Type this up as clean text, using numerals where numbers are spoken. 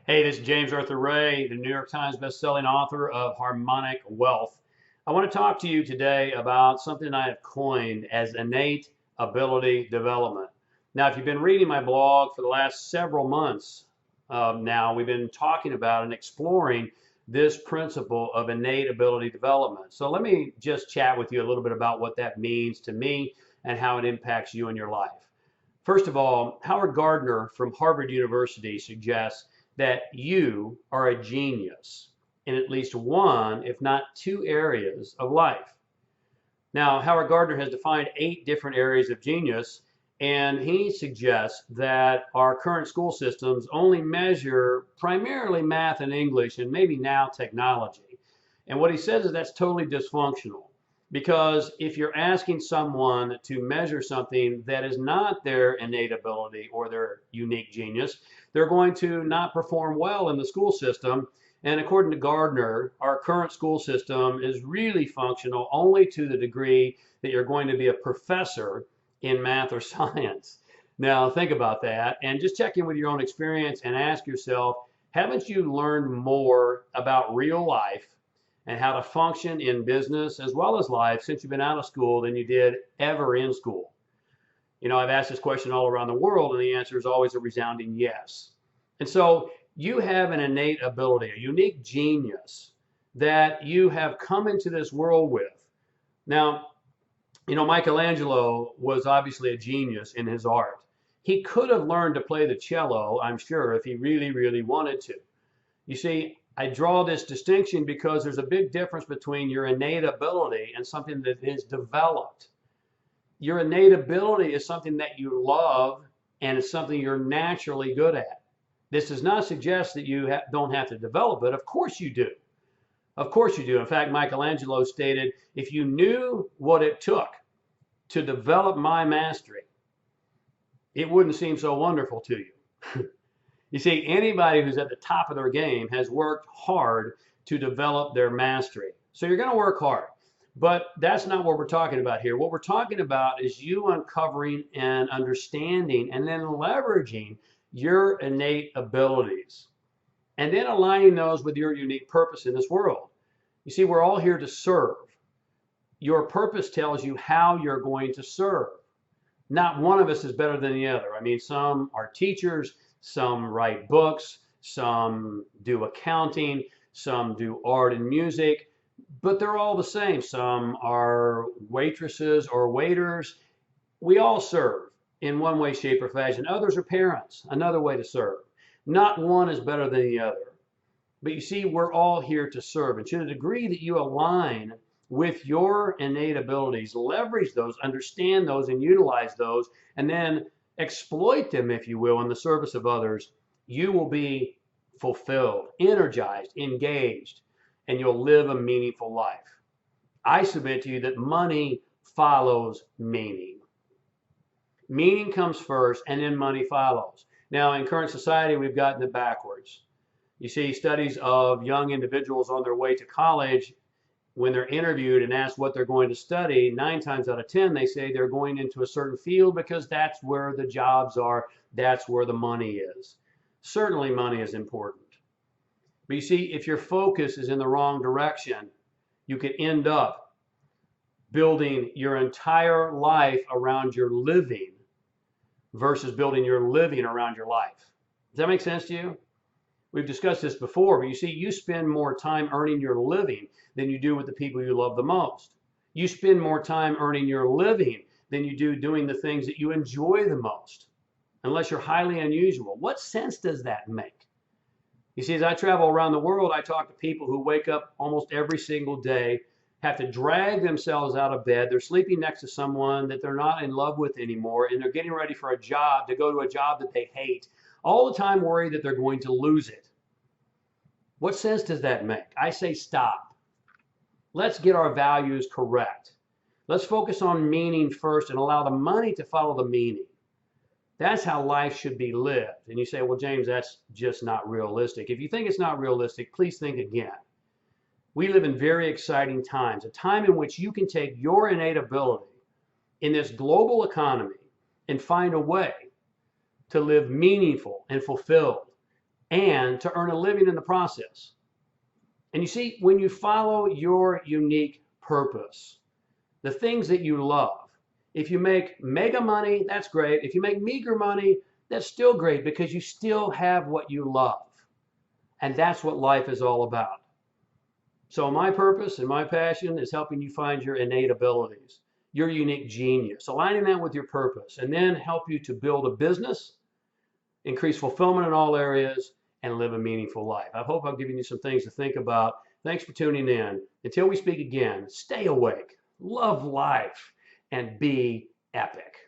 Hey, this is James Arthur Ray, the New York Times bestselling author of Harmonic Wealth. I want to talk to you today about something I have coined as innate ability development. Now, if you've been reading my blog for the last several months now, we've been talking about and exploring this principle of innate ability development. So let me just chat with you a little bit about what that means to me and how it impacts you in your life. First of all, Howard Gardner from Harvard University suggests that you are a genius in at least one, if not two areas of life. Now, Howard Gardner has defined 8 different areas of genius, and he suggests that our current school systems only measure primarily math and English and maybe now technology. And what he says is that's totally dysfunctional. Because if you're asking someone to measure something that is not their innate ability or their unique genius, they're going to not perform well in the school system. And according to Gardner, our current school system is really functional only to the degree that you're going to be a professor in math or science. Now, think about that and just check in with your own experience and ask yourself, haven't you learned more about real life and how to function in business as well as life since you've been out of school than you did ever in school? You know, I've asked this question all around the world, and the answer is always a resounding yes. And so you have an innate ability, a unique genius that you have come into this world with. Now, you know, Michelangelo was obviously a genius in his art. He could have learned to play the cello, I'm sure, if he really, really wanted to. You see, I draw this distinction because there's a big difference between your innate ability and something that is developed. Your innate ability is something that you love and it's something you're naturally good at. This does not suggest that you don't have to develop it. Of course you do. Of course you do. In fact, Michelangelo stated, if you knew what it took to develop my mastery, it wouldn't seem so wonderful to you. You see, anybody who's at the top of their game has worked hard to develop their mastery. So you're going to work hard. But that's not what we're talking about here. What we're talking about is you uncovering and understanding and then leveraging your innate abilities and then aligning those with your unique purpose in this world. You see, we're all here to serve. Your purpose tells you how you're going to serve. Not one of us is better than the other. I mean, some are teachers, some write books, some do accounting, some do art and music, but they're all the same. Some are waitresses or waiters. We all serve in one way, shape, or fashion. Others are parents, another way to serve. Not one is better than the other. But you see, we're all here to serve. And to the degree that you align with your innate abilities, leverage those, understand those, and utilize those, and then exploit them, if you will, in the service of others, you will be fulfilled, energized, engaged, and you'll live a meaningful life. I submit to you that money follows meaning. Meaning comes first, and then money follows. Now, in current society, we've gotten it backwards. You see, studies of young individuals on their way to college, when they're interviewed and asked what they're going to study, 9 times out of 10, they say they're going into a certain field because that's where the jobs are, that's where the money is. Certainly money is important. But you see, if your focus is in the wrong direction, you could end up building your entire life around your living versus building your living around your life. Does that make sense to you? We've discussed this before, but you see, you spend more time earning your living than you do with the people you love the most. You spend more time earning your living than you do doing the things that you enjoy the most, unless you're highly unusual. What sense does that make? You see, as I travel around the world, I talk to people who wake up almost every single day, have to drag themselves out of bed. They're sleeping next to someone that they're not in love with anymore, and they're getting ready for a job, to go to a job that they hate, all the time worried that they're going to lose it. What sense does that make? I say stop. Let's get our values correct. Let's focus on meaning first and allow the money to follow the meaning. That's how life should be lived. And you say, well, James, that's just not realistic. If you think it's not realistic, please think again. We live in very exciting times, a time in which you can take your innate ability in this global economy and find a way to live meaningful and fulfilled and to earn a living in the process. And you see, when you follow your unique purpose, the things that you love, if you make mega money, that's great. If you make meager money, that's still great because you still have what you love. And that's what life is all about. So my purpose and my passion is helping you find your innate abilities, your unique genius, aligning that with your purpose, and then help you to build a business, increase fulfillment in all areas, and live a meaningful life. I hope I've given you some things to think about. Thanks for tuning in. Until we speak again, stay awake, love life, and be epic.